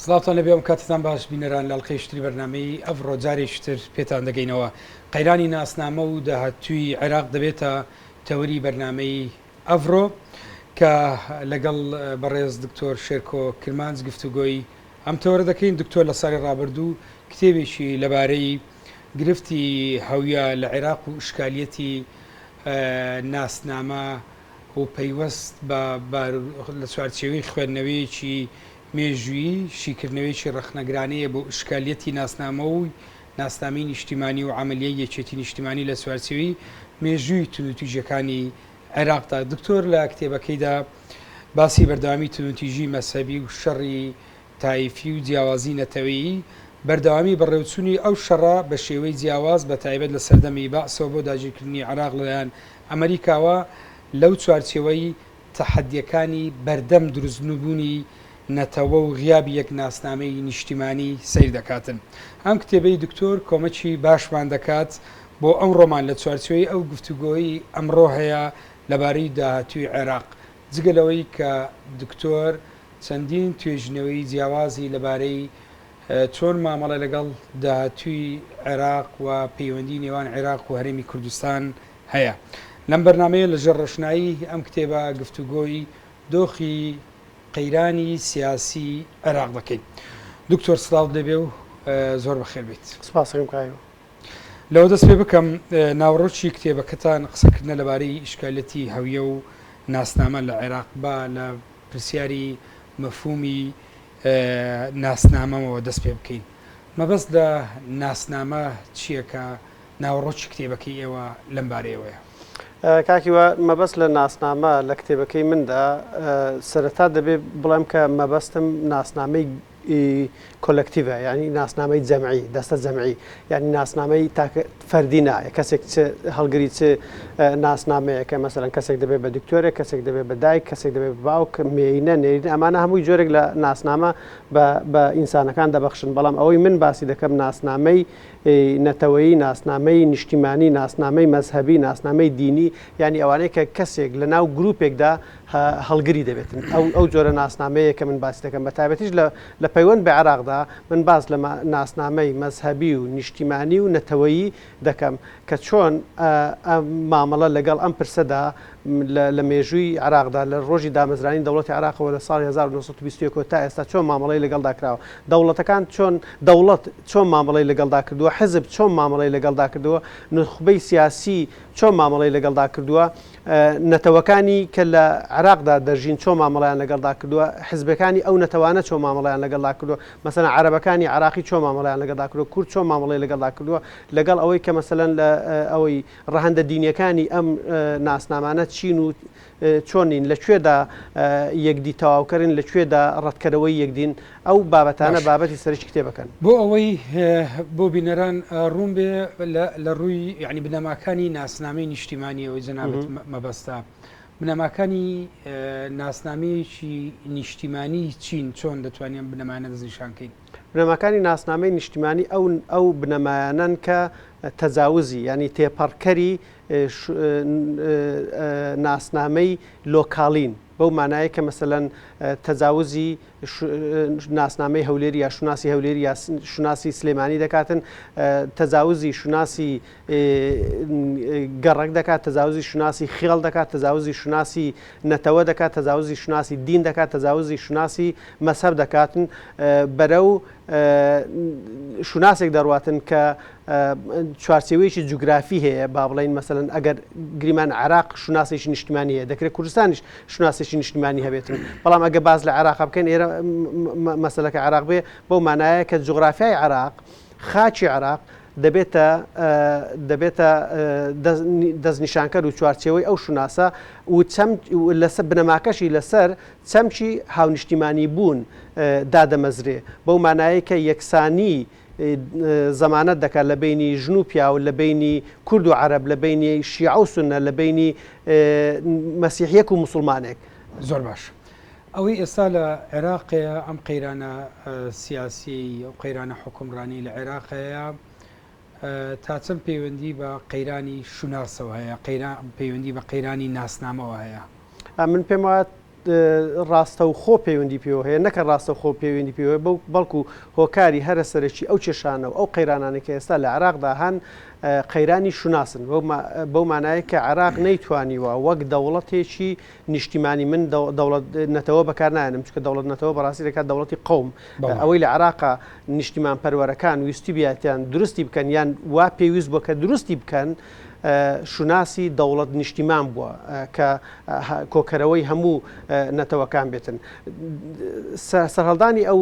سڵاتان لەبێ ئەم کاتتان باش بینەران لاڵقەیشتری بەرنامەی ئەڤڕۆ جارێکتر پێتان دەگەینەوە. قەیرانی ناسنامە و داهاتووی عێراق دەبێتە تەوەری بەرنامەی ئەڤڕۆ کە لەگەڵ بەڕێز دکتۆر شێرکۆ کرمانج گفتوگۆی ئەم تەوەرە دەکەین. دکتۆر لە ساڵی ڕابردوو کتێبێکی لەبارەی گرفتی هەویە لە عێراق و شکالیەتی ناسنامە و پەیوەست لە چوارچێوەی خوێندنەوەیەکی مێژووی شیکردنەوەیکی ڕەخنەگرانەیە بۆ شکالیەتی ناسنامە و ناسنامی نیشتیمانی و عملیە یەکێتی نیشتیمانی لە چوارچێوەی مێژووی تونوتیژەکانی عێراقدا. دکتۆر لە کتێبەکەیدا باسی بەردەوامی تونوتیژی مەسەبی و شەڕی تایفی و جیاوازی نەتەوەیی بەردەوامی بەڕێوچوونی ئەو شەڕە بە شێوەی جیاواز بە تایبەت لە سەردەمی باسەوە بۆ داگیرکردنی عێراق لەلایەن ئەمریکاوە لەو چوارچێوەی تەحەدیەکانی بەردەم دروستنبوونی نەتەوە و غیابی یەک ناسنامەی نیشتیمانی سیر دەکاتن. ئەم کتێبەی دکتۆر کۆمەکی باشمان دەکات بۆ ئەم ڕۆمان لە چوارچێوەی ئەو گفتوگۆی ئەمڕۆ هەیە لەبارەی داهاتووی عێراق، جگەلەوەی کە دکتۆر چەندین توێژنەوەی جیاوازی لەبارەی چۆن مامەڵە لەگەڵ داهاتووی عێراق و پەیوەندی نێوان عێراق و هەرێمی کوردستان هەیە. لەم بەرنامەیە لە ژەڕۆشنایی ئەم کتێبە گفتوگۆی دۆخی قەیرانی سیاسی عێراق دەکەین. دکتۆر سڵاو دەبێ و زۆر بەخێر بیت. سپاسم کایەوە. لەوە دەست پێ بکەم ناوڕۆکی کتێبەکەتان قسەکردنە لەبارەی ئیشکالەتی هەویە و ناسنامە لە عێراق با لە پرسیاری مەفهومی ناسنامەمەوە دەست پێ بکەین. مەبەست لە ناسنامە چییە کە ناوڕۆکی کتێبەکەی ئێوە لەم بارەیەوەیە؟ کاکیوە مەبەست لە ناسنامە لە کتێبەکەی مندا سەرەتا دەبێت بڵێم کە مەبەستم ناسنامەی کۆلەکتیڤە، ینی ناسنامەی جەمعی، دەستە جەمعی، ینی ناسنامەی فەردی نایە. کەسێک هەڵگری چ ناسنامەیە کە مەسەڵەن کەسێک دەبێت بە دکتۆرێک، کەسێک دەبێت بە دایک، کەسێک دەبێت بە باوک، مێینە نێرین، ئەمانە هەمووی جۆرێک لە ناسنامە بە ئینسانەکان دەبەخشن. بەڵام ئەوەی من باسی دەکەم ناسنامەی نەتەوەیی، ناسنامەی نیشتیمانی، ناسنامەی مەزهەبی، ناسنامەی دینی، ینی ئەوانەیە کە کەسێک لە ناو گروپێکدا هەڵگری دەبێتن. ئەو جۆرە ناسنامەیە کە من باسی دەکەم. بە تایبەتیش لە پەیوەند بە عێراقدا من باس لە ناسنامەی مەزهەبی و نیشتیمانی و نەتەوەیی دەکەم کە چۆن مامەڵە لەگەڵ ئەم پرسەدا لە مێژووی عێراقدا لە ڕۆژی دامەزرانی دەوڵەتی عێراقەوە لە ساڵی 1920 تا ئێستا چۆن مامەڵەی لەگەڵدا کراوە، دەوڵەتەکان دەوڵەت چۆن مامەڵەی لەگەڵدا کردووە، حزب چۆن مامەڵەی لەگەڵدا کردووە، نخبەی سیاسی چۆن مامەڵەی لەگەڵدا کردووە، نەتەوەکانی کە لە عێراقدا دەژین چۆن مامەڵیان لەگەڵدا کردووە، حزبەکانی ئەو نەتەوانە چۆن مامەڵیان لەگەڵدا کردووە، مەسەڵەن عەرەبەکانی عێراقی چۆن مامەڵیان لەگەڵدا کردووە، کورد چۆن مامەڵەی لەگەڵدا کردووە، لەگەڵ ئەوەی کە مەسەڵەن لە ئەوەی ڕەهەندە دینیەکانی ئەم ناسنامانە چین و چۆنین، لەکوێدا یەکدی تەواوکەرن، لەکوێدا ڕەتکەرەوەی یەکدین. ئەو بابەتانە بابەتی سەرچ کتێبەکەن. بۆ ئەوەی بۆ بینەران ڕوون بێ لە ڕووی یعنی بنەماکانی ناسنامەی نیشتیمانیەوەی جەنابەت مەبەستا، بنەماکانی ناسنامەیەکی نیشتیمانی چین چۆن دەتوانین بنەمانە دەستنیشانکەین؟ بنەماکانی ناسنامەی نیشتیمانی ئەو بنەمایانن کە تەجاوزی، ینی تێپەڕکەری ناسنامەی لۆکاڵین، بەو مانایە کە مەسەڵەن تەجاوزی ناسنامەی هەولێری یا شوناسی هەولێری یا شوناسی سلێمانی دەکاتن، تەجاوزی شوناسی گەڕک دەکات، تەجاوزی شوناسی خێڵ دەکات، تەجاوزی شوناسی نەتەوە دەکات، تەجاوزی شوناسی دین دەکات، تەجاوزی شوناسی مەسەب دەکاتن، بەرەو شوناسێک دەڕواتن کە چوارچێوەیەکی جوگرافی هەیە. با بڵین مەسەڵەن ئەگەر گریمان عێراق شوناسێکی نیشتیمانی هەیە، دەکرێت کوردستانیش شوناسێکی نیشتیمانی هەبێتن. بەڵام ئەگە باز لە عێراق بکەین، ئێرە مەسەلەکە عێراق بێ بەو مانایە کە جوغرافیای عێراق، خاچی عێراق دەبێتە دەستنیشانکەر و چوارچێوەی ئەو شوناسە و لەسەر بنەماکەشی لەسەر چەمکی هاونیشتیمانی بوون دادەمەزرێ، بەو مانایە کە یەکسانی زەمانەت دەکات لە بینی ژن و پیا و لە بینی کورد و عەرەب، لە بینی شیعە و سوننە، لە بینی مەسیحیەک و موسڵمانێک. زۆر باش. ئەوەی ئێستا لە عێراقەیە ئەم قەیرانە سیاسی و قەیرانە حکومڕانی لە عێراقەیە تا چەند پەیوەندی بە قەیرانی شوناسەوە هەیە، پەیوەندی بە قەیرانی ناسنامەوە هەیە؟ من پێم وایە ڕاستە و خۆ پەیوەندی پێوە هەیە نەکە ڕاستە خۆ پەیوەندی پێوە بەڵکو هۆکاری هەرە سەرەکی ئەو کێشانە و ئەو قەیرانانە کە ئێستا لە عێراقدا هەن قەیرانی شوناسن بەو مانایە کە عێراق نەیتوانیوە وەک دەوڵەتێکی نیشتیمانی من دەوڵەت نەتەوە بەکار نایەنم چکە دەوڵەت نەتەوە بەڕاستی دەکات دەوڵەتی قەوم ئەوەی لە عێراقا نیشتیمان پەروەرەکان ویستی بیاتیان درستی بکەن یان وا پێویست بووە کە درستی بکەن شوناسی دەوڵەت نیشتیمان بووە کە کۆکەرەوەی هەموو نەتەوەکان بێتن سەرهەڵدانی ئەو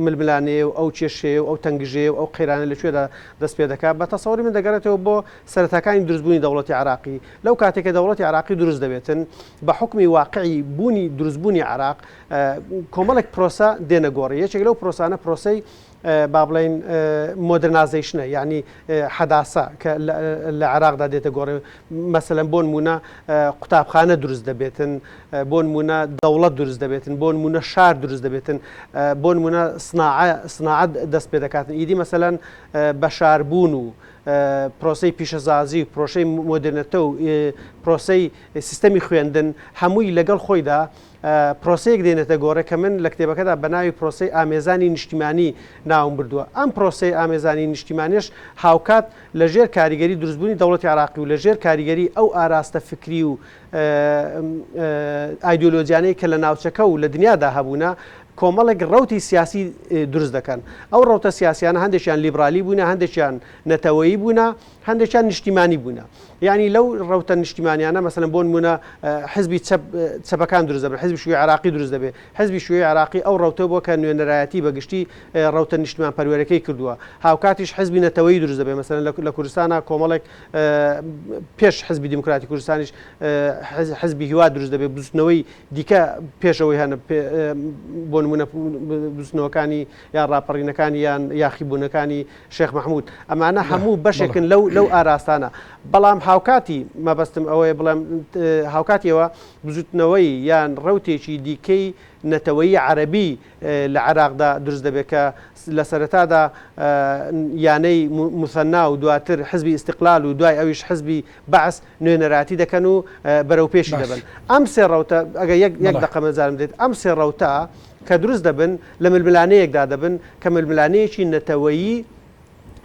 ململانەیە و ئەو کێشەیە و ئەو تەنگژەیە و ئەو قەیرانە لەکوێدا دەست پێ دەکات بە تەسەووری من دەگەڕێتەوە بۆ سەرەتاکانی دروستبوونی دەوڵەتی عێراقی لەو کاتێککە دەوڵەتی عێراقی دروست دەبێتن بە حکمی واقعی بوونی دروستبوونی عێراق کۆمەڵێک پرۆسە دێنە گۆڕی یەکێک لەو پرۆسانە پرۆسەی با بڵین مۆدرنایزیشنە یعنی حەداسە کە لە عێراقدا دێتە گۆڕێ مەسەلەن بۆ نمونە قوتابخانە دروست دەبێتن بۆ نمونە دەوڵەت دروست دەبێتن بۆ نمونە شار دروست دەبێتن بۆ نمونە سناعەت دەست پێ دەکاتن ئیدی مەسەلەن بە شاربوون و پرۆسەی پیشەزازی و پرۆژەی مۆدرنەتە و پرۆسەی سیستەمی خوێندن هەمووی لەگەڵ خۆیدا پرۆسەیەک دێنێتە گۆڕێ کە من لە کتێبەکەدا بە ناوی پرۆسەی ئامێزانی نیشتیمانی ناوم بردووە ئەم پرۆسەی ئامێزانی نیشتیمانیش هاوکات لە ژێر کاریگەری دروستبوونی دەوڵەتی عێراقی و لە ژێر کاریگەری ئەو ئاراستە فکری و ئایدۆلۆجیانەی کە لە ناوچەکە و لە دنیادا هەبوونە کۆمەڵێک ڕەوتی سیاسی دروست دەکەن ئەو ڕەوتە سیاسیانە هەندێکیان لیبرالی بوونە هەندێکیان نەتەوەیی بوونە هەندێکیان نیشتیمانی بوونە یعنی لەو ڕەوتە نیشتیمانیانە مەسەلەن بۆ نمونە حزبی چەپەکان دروست دەبێت حزبی شوێی عێراقی دروست دەبێت حزبی شوێی عێراقی ئەو ڕەوتە بۆ کە نوێنەرایەتی بەگشتی ڕەوتە نیشتیمان پەروەرەکەی کردووە هاوکاتیش حزبی نەتەوەیی دروست دەبێت مەسەلەن لە کوردستانە کۆمەڵێک پێش حزبی دیموکراتی کوردستانیش حزبی هیوا دروست دەبێت بزوتنەوەی دیکە پێشەوەی هەنە بۆ نمونە بزوتنەوەکانی یان ڕاپەڕینەکانی یان یاخیبوونەکانی شێخ مەحموود ئەمانە هەموو بەشێکن لەو ئاراستانە بەڵام هاوکاتی مەبەستم ئەوەیە بڵێم هاوکاتیەوە بزوتنەوەی یان ڕەوتێکی دیکەی نەتەوەیی عەرەبی لە عێراقدا دروست دەبێت کە لە سەرەتادا یانەی موسەنا و دواتر حزبی ئیستیقلال و دوای ئەویش حزبی بەعس نوێنەراتی دەکەن و بەرەو پێشی دەبن ئەم سێ ڕەوتە ئەگە یەک دەقە مەزارم دێت ئەم سێ ڕەوتە کە دروست دەبن لە ململانەیەکدا دەبن کە ململانەیەکی نەتەوەیی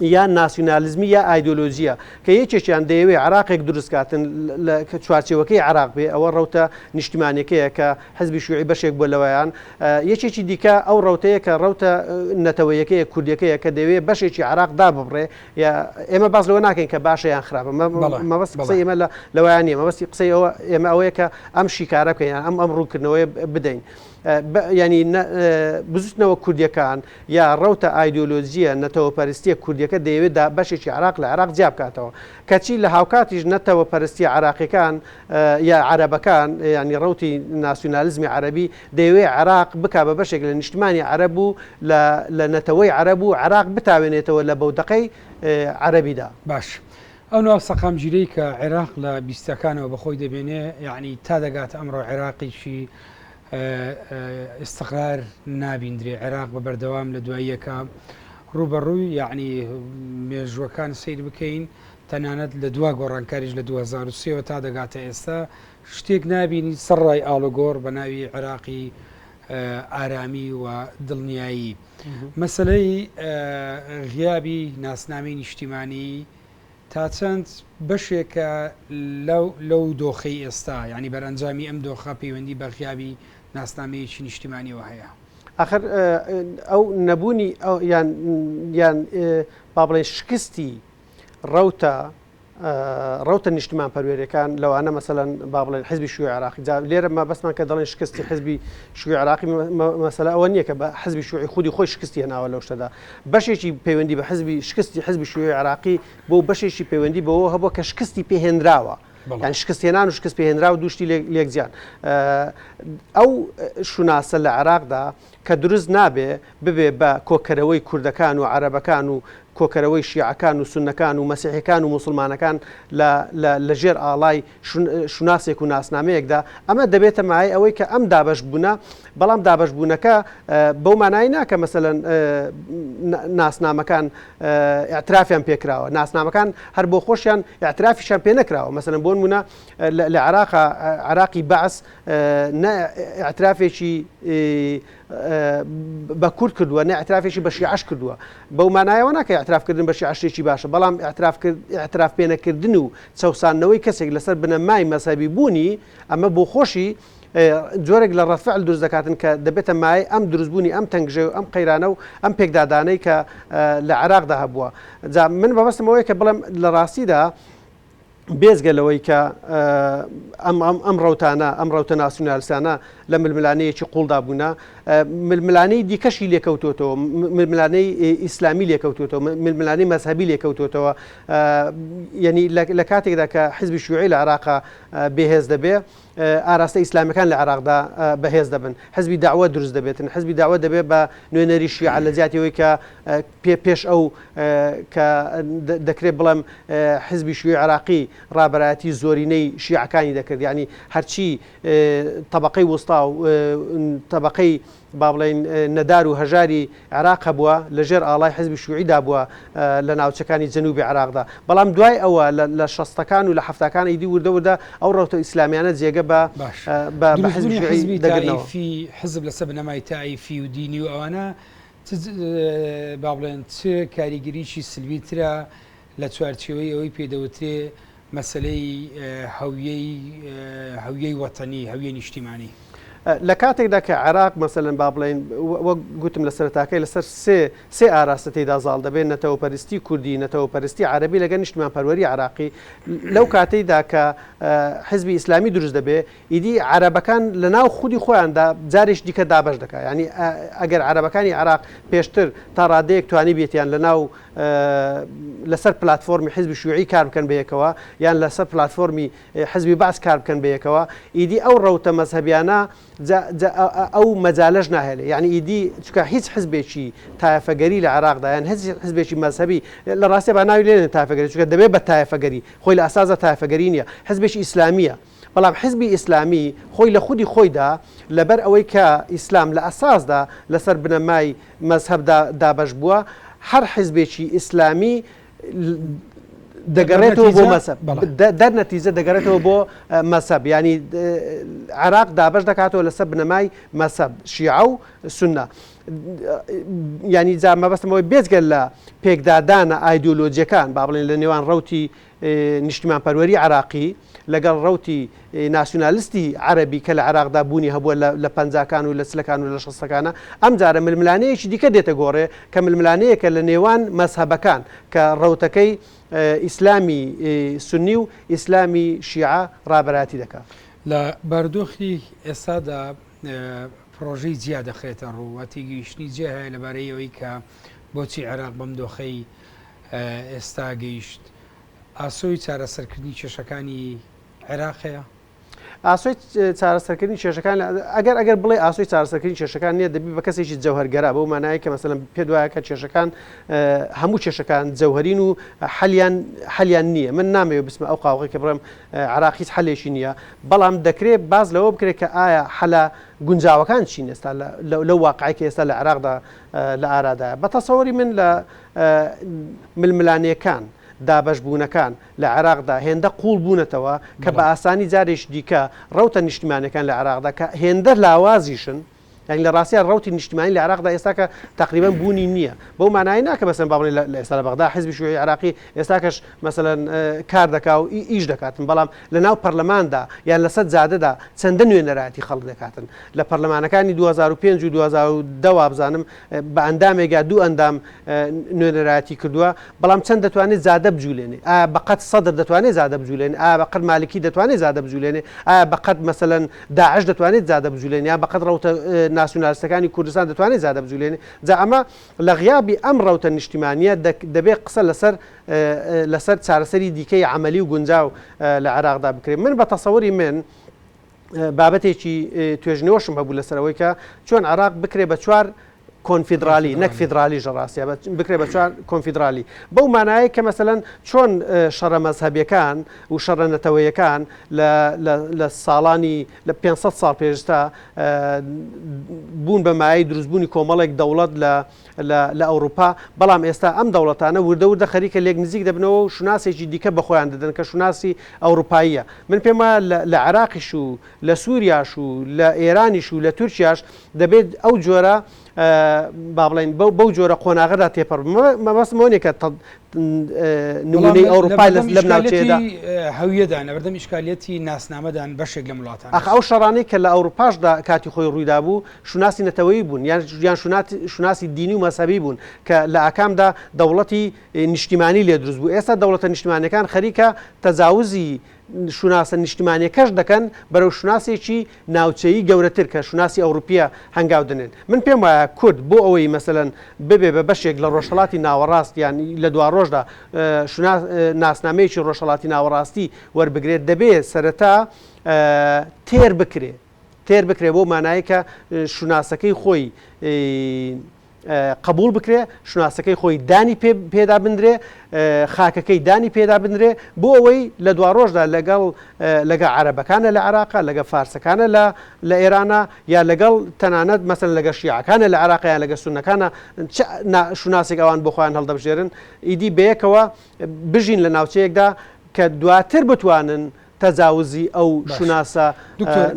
یان ناسیۆنالیزمی یا ئایدۆلۆژیە کە یەکێکیان دەیەوێت عێراقێک دروستکاتن کە چوارچێوەکەی عێراق بێ ئەوە ڕەوتە نیشتیمانیەکەیە کە حزبی شوعی بەشێک بۆ لەوەیان یەکێکی دیکە ئەو ڕەوتەیە کە ڕەوتە نەتەوەیەکەیە کوردیەکەیە کە دەوێت بەشێکی عێراق داببڕێ یا ئێمە باس لەوە ناکەین کە باشە یان خراپە مەبەست قسەی ئێمە لەوەیان نیە مەبەستی قسەی ئێمە ئەوەیە کە ئەم شیکارە بکەین ئەم ڕوونکردنەوەی بدەین ینی بزوتنەوە کوردیەکان یا ڕەوتە ئایدۆلۆژیە نەتەوە پەرستیە کوردیەکە دەیەوێت بەشێکی عێراق لە عێراق جیا بکاتەوە کەچی لە هاوکاتیش نەتەوە پەرستی عێراقیەکان یا عەرەبەکان ینی ڕەوتی ناسیۆنالیزمی عەرەبی دەیەوێت عێراق بکا بە بەشێک لە نیشتیمانی عەرەب و لە نەتەوەی عەرەب و عێراق بتاوێنێتەوە لە بەودەقەی عەرەبیدا باش ئەو ناو سەقامگیرەی کە عێراق لە بیستەکانەوە بەخۆی دەبێنێ یعنی تا دەگات ئەمڕۆ عێراقیشی استقرار نابیندرێ عێراق بە بەردەوام لە دواییەکە ڕوبەڕووی یعنی مێژوەکان سیر بکەین تەنانەت لە دوا گۆڕانکاریش لە 2023 تا دەگاتە ئێستا شتێک نابینی سەرڕای ئاڵۆگۆڕ بە ناوی عێراقی ئارامی و دڵنیایی مەسلەی غیابی ناسنامەی نیشتیمانی تا چەند بەشێکە لەو دۆخەی ئێستا ینی بەرئەنجامی ئەم دۆخە پەیوەندی بە غیابی ناسنامەیەکی نیشتیمانیەوە هەیە آخر ئەو نەبوونی یان با بڵێ شکستی ڕەوتە نیشتیمان پەروەریەکان لەوانە مەسەلەن با بڵێن حزبی شوێی عێراقی لێرە ما بەسمان کە دەڵێن شکستی حزبی شوێی عێراقی مەسەلە ئەوە نییە کە بە حزبی شوێی خودی خۆی شکستی هێناوە لەو شتەدا بەشێکی پەیوەندی بە شکستی حزبی شوێی عێراقی بۆ بەشێکی پەیوەندی بەوە هەبووە کە شکستی پێهێنراوە یان شکستێنان و شکست پێهێنرا و دوشتی لێکزیان ئەو شوناسە لە عێراقدا کە دروست نابێ ببێ بە کۆکەرەوەی کوردەکان و عەرەبەکان و کۆکەرەوەی شیعەکان و سونەکان و مەسیحیەکان و موسڵمانەکان لە ژێر ئاڵای شوناسێک و ناسنامەیەکدا ئەمە دەبێتە مای ئەوەی کە ئەم دابش بوونە بەڵام دابش بوونەکە بەو مانای ناکە مەسەلەن ناسنامەکان ئاعترافیان پێکراوە ناسنامەکان هەر بۆ خۆشیان ئاعترافیشان پێ نەکراوە مەسەلەن بۆ نمونە لە عراقی بەعس ئاعترافێکی بە کورد کردووە نە ئاعترافێکی بە شیعەش کردووە بەو مانایەوە ناکە ئاعترافکردن بە شیعەشێکی باشە بەڵام ئاعتراف پێنەکردن و چەسانەوەی کەسێک لەسەر بنەمای مەسەبی بوونی ئەمە بۆ خۆشی جۆرێک لە ڕەفعل دروست دەکاتن کە دەبێتە مای ئەم دروستبوونی ئەم تەنگژێ و ئەم قەیرانە و ئەم پێکدادانەی کە لە عێراقدا هەبووە من بەبەستمەوەی کە بڵێم لە ڕاستیدا بێزگە لەوەی کە ئەم ڕەوتە ناسیۆنالیستانە لە ململانەیەکی قوڵدا بوونە ململانەی دیکەشی لێکەوتوتەوە ململانەی ئیسلامی لێکەوتوتەوە ململانەی مەذهبی لێکەوتوتەوە یعنی لە کاتێکدا کە حیزبی شیوعی لە عێراقا بەهێز دەبێ ئاراستە ئیسلامیەکان لە عێراقدا بەهێز دەبن حزبی داوە دروست دەبێتن حزبی داوە دەبێت بە نوێنەری شیعە لە زیاتیەوەی کە پێش ئەو کە دەکرێت بڵێم حزبی شیوعی عێراقی ڕابەرایەتی زۆرینەی شیعەکانی دەکرد یعنی هەرچی طبقەی وستا و طبقەی با بڵێن نەدار و هەژاری عێراق بووە لەژێر ئاڵای حزبی شیوعیدا بووە لە ناوچەکانی جەنوبی عێراقدا بەڵام دوای ئەوە لە شەستەکان و لە حەفتەکان ئیدی وردەوردا ئەو ڕەوتە ئیسلامیانە جێگە بە حزبی تایفی حزب لەسەر بنەمای تایفی و دینی و ئەوانە با بڵێن چ کاریگەریی سلبیترە لە چوارچێوەی ئەوەی پێدەوترێ مەسلەی هەویەی وەتەنی هەویە نیشتیمانی لە کاتێکدا کە عێراق مەسەلەن با بڵێن وەک گوتم لە سەرتاکەی لەسەر سێ ئاراستە تێدا زاڵ دەبێت نەتەوەپەرستی کوردی نەتەوەپەرستی عەرەبی لەگەڵ نیشتمان پەروەری عێراقی لەو کاتەیدا کە حزبی ئیسلامی دروست دەبێت ئیدی عەرەبەکان لە ناو خودی خۆیاندا جارێک دیکە دابەش دەکات ینی ئەگەر عەرەبەکانی عێراق پێشتر تا ڕادەیەک توانی بێتیان لە ناو لەسەر پلتفۆرمی حزبی شیوعی کار بکەن بەیەکەوە یان لەسەر پلتفۆرمی حزبی باس کار بکەن بەیەکەوە ئیدی ئەو ڕەوتە مەذهبیانە ئەو مەجالەش ناهێنێ یعنی ئیدی چکە هیچ حزبێکی تایەفەگەری لە عێراقدا یان هیچ حزبێکی مەذهبی لە ڕاستی با ناوی لێنێ تایەفەگەری چکە دەبێت بە تایەفەگەری خۆی لە ئەساسە تایەفەگەری نییە حزبێکی ئیسلامیە بەڵام حزبی ئیسلامی خۆی لە خودی خۆیدا لەبەر ئەوەی کە ئیسلام لە ئەساسدا لەسەر بنەمای مەذهبدا دابەش بووە هەر حزبێکی ئیسلامی دەگەڕێتەوە بۆ مەسەب دەرنەتیجە دەگەڕێتەوە بۆ مەسەب ینی عێراق دابەش دەکاتەوە لەسەر بنەمای مەسەب شیعە و سونە ینی جا مەبەستمەوەی بێزگەل لە پێکدادانە ئایدۆلۆجیەکان با بڵێن لە نێوان ڕەوتی نیشتیمان پەروەری عێراقی لەگەڵ ڕەوتی ناسیۆنالیستی عەرەبی کە لە عێراقدا بوونی هەبووە لە پەنجاکان و لە سلەکان و لە شەستەکانە ئەم جارە ململانەیەکی دیکە دێتە گۆڕێ کە ململانەیەکە لە نێوان مەذهبەکان کە ڕەوتەکەی ئیسلامی سونی و ئیسلامی شیعە ڕابەراتی دەکات لە بەردۆخی ئێستادا پرۆژەی جیا دەخێتە ڕوو وەتی گەیشتنی جێ هەیە لەبارەی ئەوەی کە بۆچی عێراق بەم دۆخەی ئێستا گەیشت ئاسۆی چارەسەرکردنی کێشەکانی عێراقەیە ئاسۆی چارەسەرکردنی کێشەکان ئەگەر بڵێ ئاسۆی چارەسەرکردنی کێشەکان نییە دەبی بە کەسێکی جەوهەرگەرا بەو مانایە کە مەسەلەن پێ وایە کە کێشەکان هەموو کێشەکان جەوهەرین و حەلیان نییە من نامەوێت بسمە ئەو قاوەکە کە بڵێم عێراق هیچ حەلێکی نییە بەڵام دەکرێت باز لەوە بکرێت کە ئایا حەلە گونجاوەکان چین ئێستا لەو واقعەکە ئێستا لە عێراقدا لە ئارادایە بە تەسەوەری من لە ململانیەکان دابەش بوونەکان لە عێراقدا هێندە قوڵ بوونەتەوە کە بە ئاسانی جارێک دیکە ڕەوتە نیشتیمانەکان لە عێراقدا کە هێندە لاوازیشن یعنی لە ڕاستیان ڕەوتی نیشتیمانی لە عێراقدا ئێستا کە تقریبا بوونی نییە بەو مانای ناکە بەسەن باڵێ لە ئێستا لە بەغدا حزبی شیوعی عێراقی ئێستا کەش مەسەلەن کار دەکات و ئیش دەکاتن بەڵام لە ناو پەرلەماندا یان لەسەر جادەدا چەندە نوێنەرایەتی خەڵک دەکاتن لە پەرلەمانەکانی 2005 و 2010 بزانم بە ئەندامێکا دوو ئەندام نوێنەرایەتی کردووە بەڵام چەند دەتوانێت زادە بجوولێنێ ئایا بەقەت سەدر دەتوانێت زادە بجوولێنێ ئایا بەقەت مالکی دەتوانێت زادە بجوولێنێ ئایا بەقەت مەسەلەن داعش دەتوانێت زادە بجوولێنێ یا بەقەت ڕەوتە ناسیۆنالیستەکانی کوردستان دەتوانێت زادە بجوولێنێ جا ئەمە لە غیابی ئەم ڕەوتە نیشتیمانیە دەبێت قسە لەسەر چارەسەری دیکەی عملی و گونجاو لە عێراقدا بکرێت من بە تەسەوەری من بابەتێکی توێژنەوەشم هەبوو لەسەرەوەی کە چۆن عێراق بکرێ بە چوار کۆنفیدرالی نەک فیدرالی ژەڕاستە بکرێ بە چوار کۆنفیدرالی بەو مانایە کە مەسەلەن چۆن شەڕە مەزهەبیەکان و شەڕە نەتەوەیەکان لە ساڵانی لە 500 ساڵ پێشتا بوون بە مایەی دروستبوونی کۆمەڵێک دەوڵەت لە ئەوروپا بەڵام ئێستا ئەم دەوڵەتانە وردە خەریکە لێک نزیک دەبنەوە و شوناسێکی دیکە بەخۆیان دەدەن کە شوناسی ئەوروپاییە من پێم وایە لە عێراقیش و لە سووریاش و لە ئێرانیش و لە تورکیاش دەبێت ئەو جۆرە با بڵێن بەو جۆرە قۆناغەدا تێپەڕ مەبەستمەوەنێکە نمونەی ئەوروپای لەم ناوچەیەدا هەویەدان لەبەردەم ئیشکالیەتی ناسنامەدان بەشێک لە وڵاتان ئەو شەڕانەی کە لە ئەوروپاشدا کاتی خۆی ڕوویدا بوو شوناسی نەتەوەیی بوون یان شوناسی دینی و مەسەبی بوون کە لە ئاکامدا دەوڵەتی نیشتیمانی لێ دروست بوو ئێستا دەوڵەتە نیشتیمانیەکان خەریکە تەجاوزی شوناسە نیشتیمانیەکەش دەکەن بەرەو شوناسێکی ناوچەیی گەورەتر کە شوناسی ئەوروپیە هەنگاو دەنێن من پێم وایە کورد بۆ ئەوەی مەسەلەن ببێ بە بەشێک لە ڕۆژهەڵاتی ناوەڕاست یان لە دوا ڕۆژدا ناسنامەیەکی ڕۆژهەڵاتی ناوەڕاستی وەربگرێت دەبێت سەرەتا تێر بکرێ بۆ مانایە کە شوناسەکەی خۆی قبول بکرێ شوناسەکەی خۆی دانی پێدا بندرێ خاکەکەی دانی پێدا بندرێ بۆ ئەوەی لە دوا ڕۆژدا لەگە عەرەبەکانە لە عێراقا لەگە فارسەکانە لە ئێرانە یا لەگەڵ تەنانەت مەسەن لەگە شیعەکانە لە عێراقیان لەگە سونەکانە شوناسێک ئەوان بۆ خۆیان هەڵدەبژێرن ئیدی بەیەکەوە بژین لە ناوچەیەکدا کە دواتر بتوانن تەجاوزی ئەو شوناسە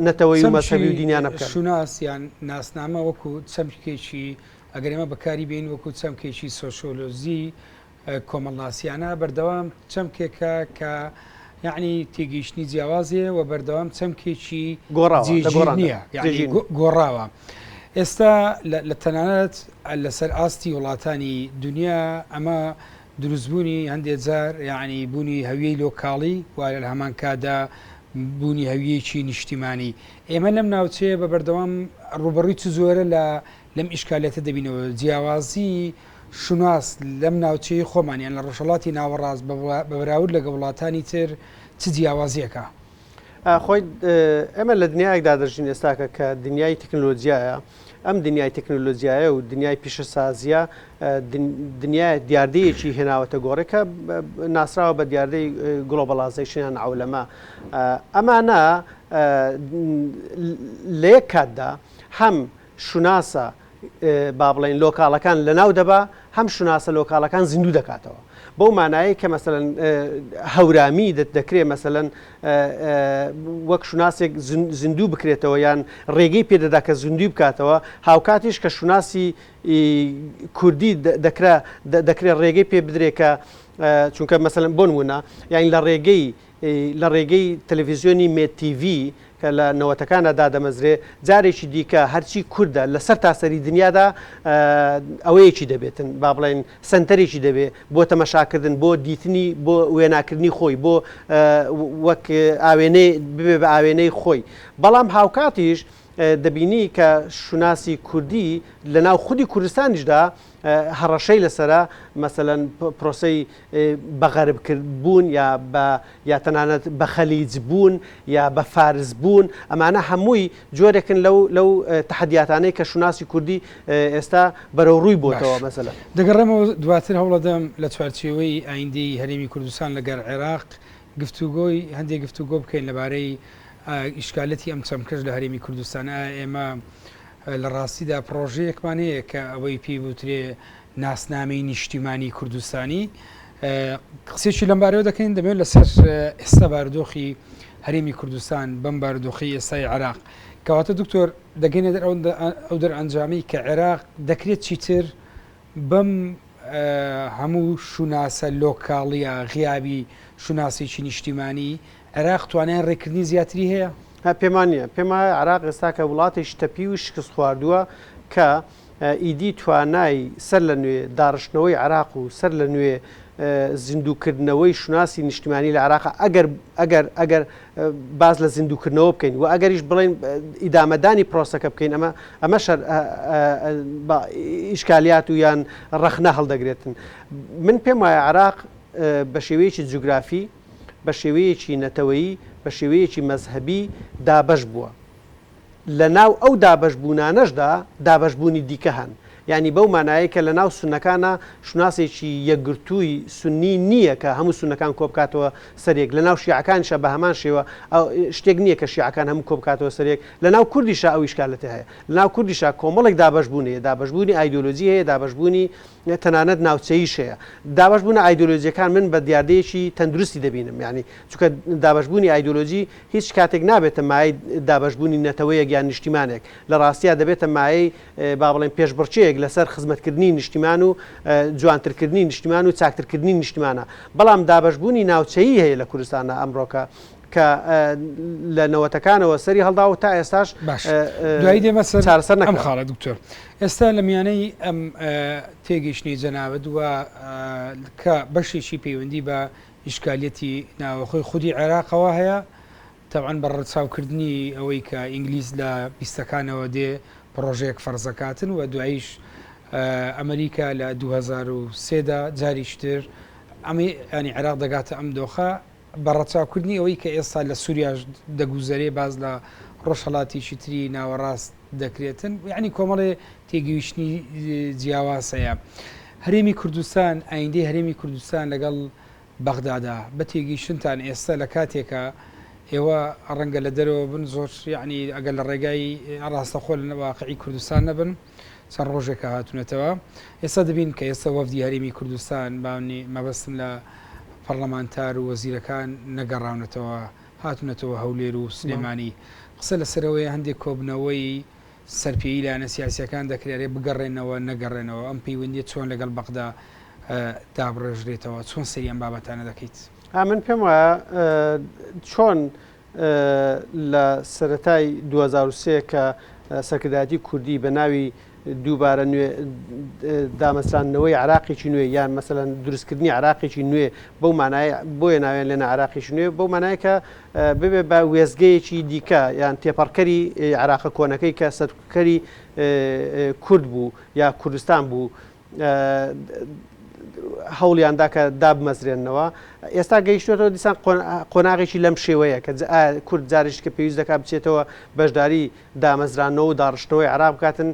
نەتەوەی و مەسەبی و دینیانە بکەن شوناس یان ناسنامە وەکو چەمکێکی ئەگەر ئێمە بەکاری بین وەکو چەمکێکی سۆشۆلۆزی کۆمەڵناسیانە بەردەوام چەمکێکە کە یعنی تێگەیشتنی جیاوازێ و بەردەوام چەمکێکی نییە گۆڕاوە ئێستا لە تەنانەت لەسەر ئاستی وڵاتانی دنیا ئەمە دروستبوونی هەندێک جار یعنی بوونی هەویەی لۆکاڵی وارە لە هەمان کادا بوونی هەویەکی نیشتیمانی ئێمە لەم ناوچەیە بە بەردەوام ڕوبەڕووی چ زۆرە لەم ئیشکالێتە دەبینەوە جیاوازی شوناس لەم ناوچەی خۆمانیان لە ڕۆژهەڵاتی ناوەڕاست بەراورد لەگە وڵاتانی تر چ جیاوازیەکە خۆی ئێمە لە دنیایەکدا دەژین ئێستاکە کە دنیای تەکنۆلۆژیایە ئەم دنیای تەکنۆلۆژیایە و دنیای پیشەسازیە دنیای دیاردەیەکی هێناوەتە گۆڕێکە ناسراوە بە دیاردەی گلۆبەڵایزیشنیان عولەما ئەمانە لە یەک کاتدا هەم شوناسە با بڵێن لۆکاڵەکان لەناو دەبا هەم شوناسە لۆکاڵەکان زیندوو دەکاتەوە بەو مانایە کە مەسەلەن هەورامی دەکرێت مەسەلەن وەک شوناسێک زیندوو بکرێتەوە یان ڕێگەی پێدەدا کە زیندوی بکاتەوە هاوکاتیش کە شوناسی کوردی دەکرێت ڕێگەی پێ بدرێت کە چونکە مەسەلەن بۆ نمونە یان لە ڕێگەی تەلەڤیزیۆنی مێتیڤ کە لە نەوەتەکانە دادەمەزرێ جارێکی دیکە هەرچی کووردە لەسەر تاسەری دنیادا ئەوەیەکی دەبێتن با بڵێن سنتەرێکی دەبێت بۆ تەمەشاکردن بۆ دیتنی بۆ وێناکردنی خۆی بۆ وەک ئاوێنەی ببێ بە ئاوێنەی خۆی بەڵام هاوکاتیش دەبینی کە شوناسی کوردی لە ناو خودی کوردستانیشدا هەڕەشەی لەسرە مەسەلەن پرۆسەی بەغەربکردبوون یا تەنانەت بە خەلیج بوون یا بە فارس بوون ئەمانە هەمووی جۆرێکن لەو تەحەدیاتانەی کە شوناسی کوردی ئێستا بەرەو ڕووی بۆتەوە مەسەلەن دەگەڕێمەوە دواتر هەوڵەدەم لە چوارچێوەی ئایندەی هەرێمی کوردستان لەگەڵ عێراق گفتوگۆی هەندێک گفتوگۆ بکەین لەبارەی ئیشکالەتی ئەم چەمکەش لە هەرێمی کوردستانە ئێمە لە ڕاستیدا پرۆژەیەکمانەیە کە ئەوەی پێی بوترێ ناسنامەی نیشتیمانی کوردستانی قسێکی لەمبارەوە دەکەین دەبێت لەسەر ئێستا بارودۆخی هەرێمی کوردستان بەم بارودۆخی ئێستای عێراق کەواتە دکتۆر دەگەینە ئەو دەرئەنجامی کە عێراق دەکرێت چیتر بەم هەموو شوناسە لۆکاڵیە غیابی شوناسێکی نیشتیمانی عێراق توانیان ڕێکردنی زیاتری هەیە؟ پێمانە پێما عێراق ئێستا کە وڵاتێکی تەپی و شکست خواردووە کە ئیدی توانای سەر لە نوێ داڕشتنەوەی عێراق و سەر لە نوێ زیندووکردنەوەی شوناسی نیشتیمانی لە عێراق ئەگەر باز لە زیندووکردنەوە بکەین و ئەگەریش بڵێن ئیدامەدانی پرۆسەکە بکەین ئەمە ئیشکالیات و یان ڕەخنە هەڵدەگرێتن من پێم وایە عێراق بە شێوەیەکی جوگرافی بە شێوەیەکی نەتەوەیی بە شێوەیەکی مەزهەبی دابەش بووە لە ناو ئەو دابەشبوونانەشدا دابەشبوونی دیکە هەن یعنی بەو مانایە کە لە ناو سونەکانە شوناسێکی یەکگرتووی سنی نییە کە هەموو سونەکان کۆبکاتەوە سەرێک لە ناو شیعەکانیشە بە هەمان شێوە شتێک نییە کە شیعەکان هەموو کۆبکاتەوە سەرێک لە ناو کوردیشە ئەو ئیشکالەتە هەیە لە ناو کوردیشە کۆمەڵێک دابەشبوونەیە دابەشبوونی ئایدۆلۆژی هەیە دابەشبوونی تەنانەت ناوچەیش هەیە دابەشبوونە ئایدۆلۆژیەکان من بە دیاردەیەکی تەندروستی دەبینم یعنی چونکە دابەشبوونی ئایدۆلۆژی هیچ کاتێک نابێتە مای دابەشبوونی نەتەوەیەک یان نیشتیمانێک لە ڕاستیە دەبێتە مایەی با بڵێن پێشبڕچەیەک لەسەر خزمەتکردنی نیشتیمان و جوانترکردنی نیشتیمان و چاکترکردنی نیشتیمانە بەڵام دابەشبوونی ناوچەیی هەیە لە کوردستانە ئەمڕۆکە کە لە نەوەتەکانەوە سەری هەڵدا و تا ئێستاش دوایی دێمە سەر ئەم خاڵە دکتۆر ئێستا لە میانەی ئەم تێگەیشتنی جەناوت وە کە بەشێکی پەیوەندی بە ئیشکالیەتی ناوەخۆی خودی عێراقەوە هەیە تەبعاً بە ڕەچاوکردنی ئەوەی کە ئینگلیز لە بیستەکانەوە دێ پرۆژەیەک فەرزەکاتن و دواییش ئەمریکا لە 2003دا جاریشتر ئەمی ینی عێراق دەگاتە ئەم دۆخە بە ڕەچاوکردنی ئەوەی کە ئێستا لە سووریاش دەگوزەرێ باز لە ڕۆژهەڵاتیشی تری ناوەڕاست دەکرێتن یعنی کۆمەڵێ تێگەیشتنی جیاواسەیە هەرێمی کوردستان ئایندەی هەرێمی کوردستان لەگەڵ بەغدادا بە تێگەیشتنتان ئێستا لە کاتێکە ئێوە ڕەنگە لە دەرەوە بن زۆر ینی ئەگەر لە ڕێگای ڕاستەخۆ لە واقعی کوردستان نەبن چەند ڕۆژێکە هاتوونەتەوە ئێستا دەبین کە ئێستا وەفدی هەرێمی کوردستان باونی مەبەستن لە پەرلەمانتار و وەزیرەکان نەگەڕاونەتەوە هاتوونەتەوە هەولێر و سلێمانی قسە لەسەرەوەی هەندێک کۆبنەوەی سەرپێی لایەنە سیاسیەکان دەکرێت بگەڕێنەوە نەگەڕێنەوە ئەم پەیوەندیە چۆن لەگەڵ بەغدا دابڕێژرێتەوە چۆن سەریان بابەتانە دەکەیت من پێم وایە چۆن لە سەتای 2023 کە سەرکردایەتی کوردی بە ناوی دووبارە نوێ دامەزرانەوەی عراقێکی نوێ یان مەسەلەن دروستکردنی عراقێکی نوێ بەو مانایە بۆیە ناوێن لێنە عراقیش نوێ بەو مانایە کە ببێ بە وێزگەیەکی دیکە یان تێپەڕکەری عراقە کۆنەکەی کە سەرکەری کورد بوو یا کوردستان بوو هەوڵیاندا کە دابمەزرێنەوە ئێستا گەیشتوێتەوە دیسان قۆناغێکی لەم شێوەیە کە کورد جارێک کە پێویست دەکات بچێتەوە بەشداری دامەزرانەوە و داڕشتەوەی عراق بکاتن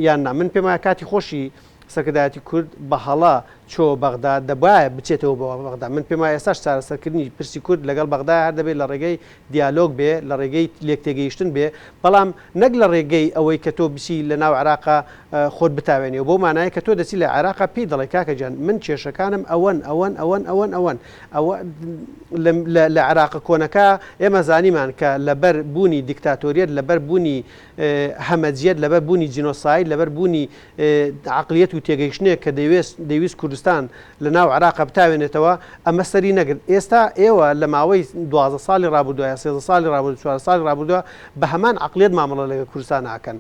یان نا من پێم وایە کاتی خۆشی سەرکردایەتی کورد بە هەڵا چۆ بەغدا دەبایە بچێتەوە بۆ بەغدا من پێم وایە ئێستاش چارەسەرکردنی پرسی کورد لەگەڵ بەغدا هەر دەبێت لە ڕێگەی دیالۆگ بێ لە ڕێگەی لێکتێگەیشتن بێ بەڵام نەک لە ڕێگەی ئەوەی کە تۆ بچی لە ناو عراقا خۆت بتاوێنێ بۆ مانایە کە تۆ دەچی لە عراقا پێی دەڵێ کاکە جان من کێشەکانم ئەوەن لە عراقە کۆنەکە ئێمە زانیمان کە لەبەر بوونی دیکتاتۆریەت لەبەر بوونی هەمەجیەت لەبەر بوونی جینۆساید لەبەر بوونی عقلیەت و تێگەیشتنێک کە دەیویست کوردستان لە ناو عراقە بتاوێنێتەوە ئەمە سەری نەگرت ئێستا ئێوە لە ماوەی 12 ساڵی ڕابردووە 13 ساڵی ڕابردووە 4 ساڵی ڕابردووە بە هەمان عقلیەت مامەڵە لەگە کوردستان ناکەن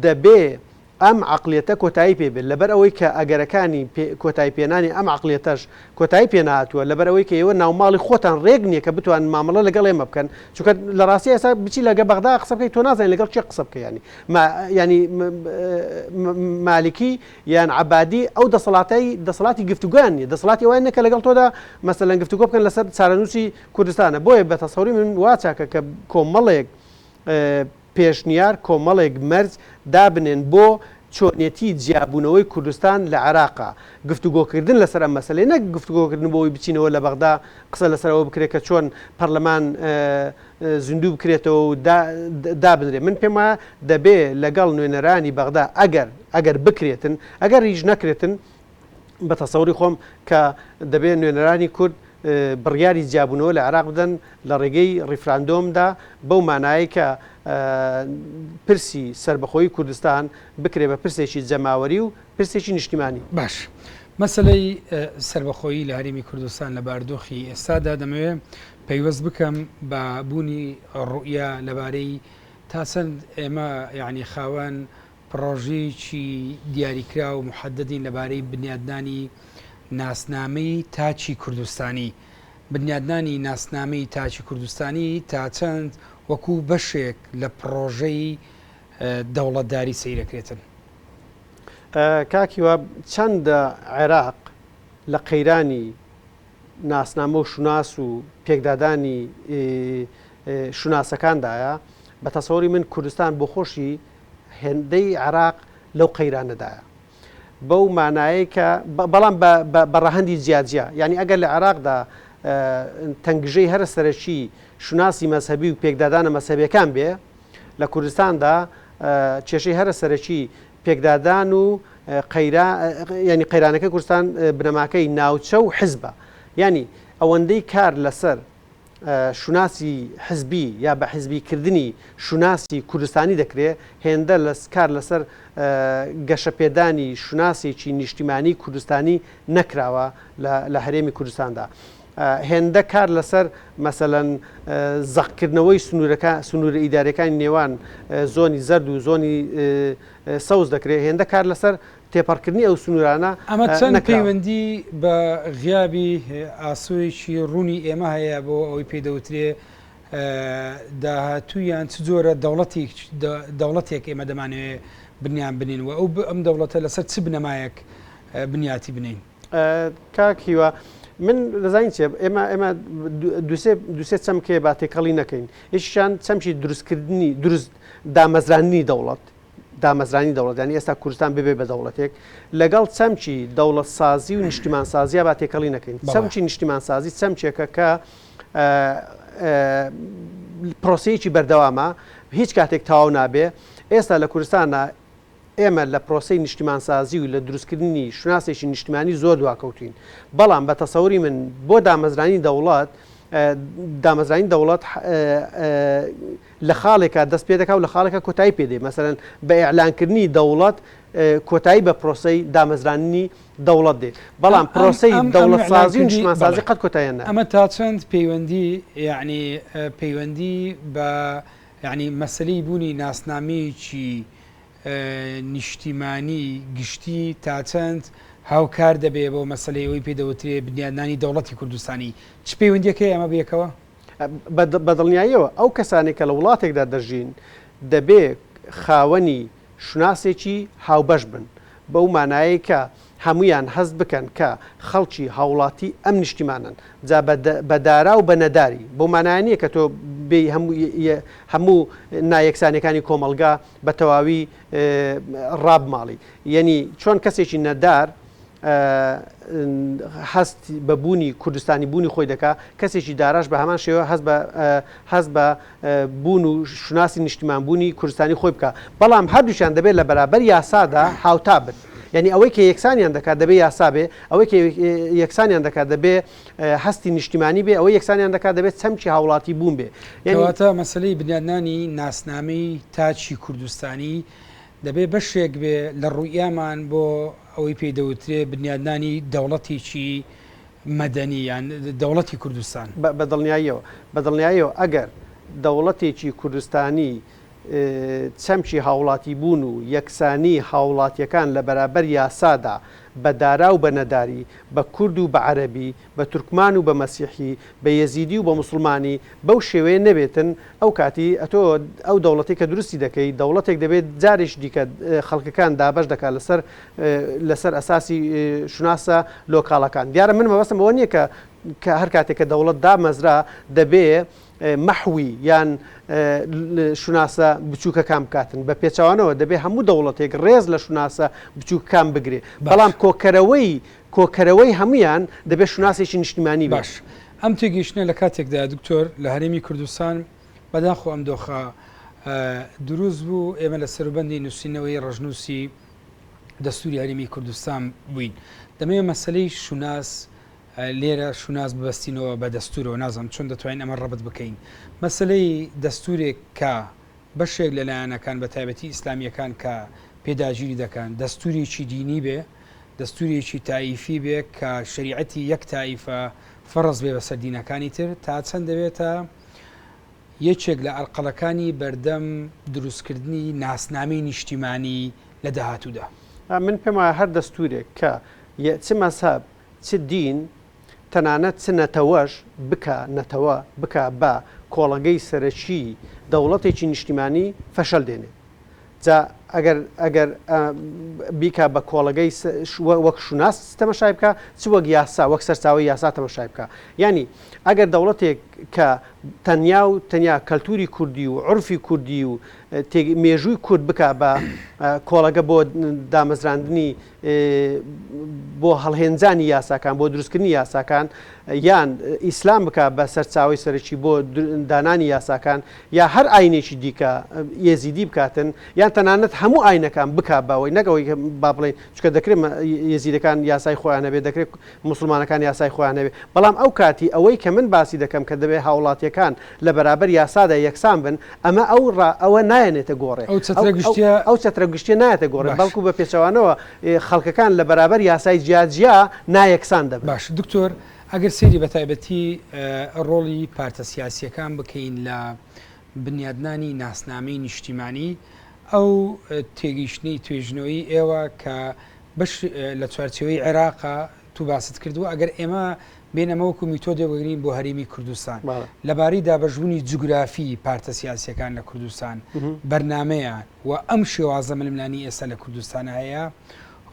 دەبێ ئەم عقلیەتە کۆتایی پێبێت لەبەر ئەوەی کە ئەگەرەکانی کۆتایی پێنانی ئەم عقلیەتەش کۆتایی پێنهاتووە لەبەر ئەوەی کە ئێوە ناوماڵی خۆتان ڕێک نییە کە بتوان مامەڵە لەگەڵ ئێمە بکەن چونکە لە ڕاستی ئێستا بچی لەگە بەغدا قسە بکەیت تۆ نازانین لەگەڵ چێ قسە بکە ینی مالکی یان عەبادی ئەو دەسەڵاتی گفتوگویان نیە دەسەڵاتی ئەوەیە نەکە لەگەڵ تۆدا مەسەلەن گفتوگۆ بکەن لەسەر چارەنووسی کوردستانە بۆیە بە تەسەوری من وا چاکە کە کۆمەڵێک پێشنیار کۆمەڵێک مەرج دابنێن بۆ چۆنێتی جیابوونەوەی کوردستان لە عراقا گفتوگۆکردن لەسەر ئەم مەسەلەی نەک گفتوگۆکردن بۆی بچینەوە لە بەغدا قسە لەسەرەوە بکرێت کە چۆن پەرلەمان زیندوو بکرێتەوە و دابدرێت من پێم وایە دەبێ لەگەڵ نوێنەرانی بەغدا ئەگەر بکرێتن ئەگەر ریژ نەکرێتن بە تەسەوری خۆم کە دەبێت نوێنەرانی کورد بڕیاری جیابوونەوە لە عراق بدەن لە ڕێگەی ڕیفراندۆمدا بەو مانایی کە پرسی سربەخۆیی کوردستان بکرێ بە پرسێکی جەماوەری و پرسێکی نیشتیمانی باش مەسلەی سربەخۆیی لە هەرێمی کوردستان لە باردۆخی ئێستادا دەمەوێت پەیوەست بکەم بە بوونی ڕوئیا لەبارەی تا چەند ئێمە یعنی خاوەن پرۆژەیەکی دیاریکرا و محەددین لەبارەی بنیادنانی ناسنامەی تاچی کوردستانی بنیادنانی ناسنامەی تاچی کوردستانی تا چەند وەکو بەشێک لە پرۆژەی دەوڵەتداری سەیرەکرێتن کاکیوە چەندە عێراق لە قەیرانی ناسنامە و شوناس و پێکدادانی شوناسەکاندایە بە تەسەوری من کوردستان بۆ خۆشی هێندەی عێراق لەو قەیرانەدایە بەو مانایە کە بەڵام بە ڕەهەندی جیاجیا یعنی ئەگەر لە عێراقدا تەنگژەی هەرە سەرەکی شوناسی مەذهبی و پێکدادانە مەذهبیەکان بێ لە کوردستاندا کێشەی هەرە سەرەکی پێکدادان و ینی قەیرانەکە کوردستان بنەماکەی ناوچە و حزبە ینی ئەوەندەی کار لەسەر شوناسی حزبی یا بە حزبیکردنی شوناسی کوردستانی دەکرێت هێندە کار لەسەر گەشەپێدانی شوناسێکی نیشتیمانی کوردستانی نەکراوە لە هەرێمی کوردستاندا هێندە کار لەسەر مەسەلەن زەقکردنەوەی سنوورە ئیدارەکانی نێوان زۆنی زەرد و زۆنی سەوز دەکرێت هێندە کار لەسەر تێپەڕکردنی ئەو سنوورانە ئەمە چەند پەیوەندی بە غیابی ئاسوویی ڕوونی ئێمە هەیە بۆ ئەوەی پێدەوترێ داهاتوویان چ جۆرە دەوڵەتێک ئێمە دەمانوێت بنیان بنین و ئەو ئەم دەوڵەتە لەسەر چ بنەمایەک بنیاتی بنین کاکیوە من دەزانین چێ ئێمە دوسێ چەمکێ با تێکەڵی نەکەین هیچیان چەمشی دروستکردنی دروست دامەزرانی دەوڵەت دامەزرانی دەوڵەتیانی ئێستا کوردستان ببێ بە دەوڵەتێک لەگەڵ چەمچی دەوڵەت سازی و نیشتیمان سازیە با تێکەڵی نەکەین چەمچی نیشتیمان سازی چەمچێکە کە پرۆسەیەکی بەردەوامە هیچ کاتێک تەواو نابێ ئێستا لە کوردستانە ئێمە لە پرۆسی نیشتیمان سازی و لە دروستکردنی شوناسێکی نیشتیمانی زۆر دواکەوتین بەڵام بە تەسەوری من بۆ دامەزرانی دەوڵات دامەزرانی دەوڵات لە خاڵێکە دەست پێ دەکات و لە خاڵێکە کۆتایی پێدێ مەسەرەن بە ئیعلانکردنی دەوڵەت کۆتایی بە پرۆسەی دامەزرانی دەوڵەت دێ بەڵام پرۆسەی دەوڵەت سازی و نیشتیمان سازی قەت کۆتاییان نە ئەمە تا چەند پەیوەندی یعنی پەیوەندی بە یعنی مەسلەی بوونی ناسنامەیەکی نیشتیمانی گشتی تا چەند هاوکار دەبێ بۆ مەسلەیەوەی پێدەوترێ بنیادنانی دەوڵەتی کوردستانی چ پەیوەندیەکەی ئەمە بێکەوە بەدڵنیاییەوە ئەو کەسانی کە لە وڵاتێکدا دەژین دەبێ خاوەنی شوناسێکی هاوبەش بن بەو مانایە کە هەمویان هەست بکەن کە خەڵکی هاوڵاتی ئەم نیشتیمانن جا بەدارا و بە نەداری بۆ مانایانیە کە تۆ هەموو نایەکسانەکانی کۆمەلگا بە تەواوی ڕابماڵی یعنی چۆن کەسێکی نەدار هەست بە بوونی کوردستانی بوونی خۆی دەکا کەسێکی داراش بە هەمان شێوە هەست بە بوون و شوناسی نیشتیمان بوونی کوردستانی خۆی بکە بەڵام هەردووشیان دەبێت لە بەرابەر یاسادا هاوتا بن یعنی ئەوەی کە یەکسانیان دەکات دەبێ یاسا بێ ئەوەی کە یەکسانیان دەکات دەبێ هەستی نیشتیمانی بێ ئەوەی یەکسانیان دەکات دەبێت چەمکی هاوڵاتی بوون بێ کەواتە مەسلەی بنیادنانی ناسنامەی تاچی کوردستانی دەبێ بەشێک بێ لە ڕوویامان بۆ ئەوەی پێدەوترێ بنیادنانی دەوڵەتێکی مەدەنی یان دەوڵەتی کوردستان بەدڵنیاییەوە ئەگەر دەوڵەتێکی کوردستانی چەمکی هاوڵاتی بوون و یەکسانی هاوڵاتیەکان لە بەرابەر یاسادا بە دارا و بە نەداری بە کورد و بە عەرەبی بە تورکمان و بە مەسیحی بە یەزیدی و بە موسڵمانی بەو شێوەیە نەبێتن ئەو کاتی ئەتۆ ئەو دەوڵەتی کە دروستی دەکەی دەوڵەتێک دەبێت جارێک دیکە خەڵکەکان دابەش دەکات لەسەر ئەساسی شوناسە لۆکاڵەکان دیارە من مەبەستم ئەوە نییە کە هەر کاتێک کە دەوڵەت دامەزرا دەبێ مەحوی یان شوناسە بچووکەکان بکاتن بە پێچوانەوە دەبێت هەموو دەوڵەتێک ڕێز لە شوناسە بچووکەکان بگرێ بەڵام کۆکەرەوەی هەمویان دەبێت شوناسێکی نیشتیمانی باش ئەم تێگەیشتنە لە کاتێکدا دکتۆر لە هەرێمی کوردستان بەداخۆ ئەم دۆخە دروست بوو ئێمە لە سەروبەندی نووسینەوەی ڕژنووسی دەستوری هەرێمی کوردستان بووین دەمەوێت مەسلەی شوناس لێرە شوناس ببەستینەوە بە دەستورەوە نازانم چۆن دەتوانین ئەمە ڕەبت بکەین مەسلەی دەستورێک کە بەشێک لە لایەنەکان بە تایبەتی ئیسلامیەکان کە پێداگیری دەکەن دەستوریی دینی بێ دەستوریی تایفی بێ کە شریعەتی یەک تایفە فەرز بێ بەسەر دینەکانی تر تا چەند دەبێتە یەکێک لە ئەرقەڵەکانی بەردەم دروستکردنی ناسنامەی نیشتیمانی لە داهاتوودا من پێم وایە هەر دەستورێک کە چ مەذهب چ دین تەنانەت چ نەتەوەش بکە بە کۆڵەگەی سەرەکی دەوڵەتێکی نیشتیمانی فەشەل دێنێ جا ئەگەر بیکە بە کۆڵەگەی وەک شوناس تەمەشای بکە چ وەک یاسا وەک سەرچاوی یاسا تەمەشای بکە ینی ئەگەر دەوڵەتێک کە تەنیا کەلتوری کوردی و عرفی کوردی و مێژووی کورد بکە بە کۆڵەکە بۆ دامەزراندنی بۆ هەڵهێنجانی یاساکان بۆ دروستکردنی یاساکان یان ئیسلام بکە بە سەرچاوی سەرکی بۆ دانانی یاساکان یا هەر ئاینێکی دیکە یێزیدی بکاتن یان تەنانەت هەموو ئاینەکان بکە باوەی نەگەوەی با بڵێن چکە دەکرێت یێزیدەکان یاسای خۆیان هەبێت دەکرێت مسلمانەکان یاسای خۆیان هەبێت بەڵام ئەو کاتی ئەوەی کە من باسی دەکەم کە دەبێت هاوڵاتیەکان لە بەرابەر یاسادا یەکسان بن ئەمە ئەوە نایەنێتە گۆڕێ ئەو چەترە گشتیە نایەتە گۆڕێ بەڵکو بە پێچەوانەوە خەڵکەکان لە بەرابەر یاسای جیاجیا نایەکسان دەبن. باش دکتۆر ئەگەر سێری بە تایبەتی ڕۆڵی پارتە سیاسیەکان بکەین لە بنیادنانی ناسنامەی نیشتیمانی ئەو تێگەیشتنی توێژنەوەی ئێوە کە بەش لە چوارچێوەی عێراقا تو باست کردووە ئەگەر ئێمە بێنەمەوەکو میتۆدێ وەگرین بۆ هەرێمی کوردستان لەبارەی دابەشبوونی جوگرافی پارتە سیاسیەکان لە کوردستان بەرنمەیان و ئەم شێوازە ململانی ئێستا لە کوردستان هەیە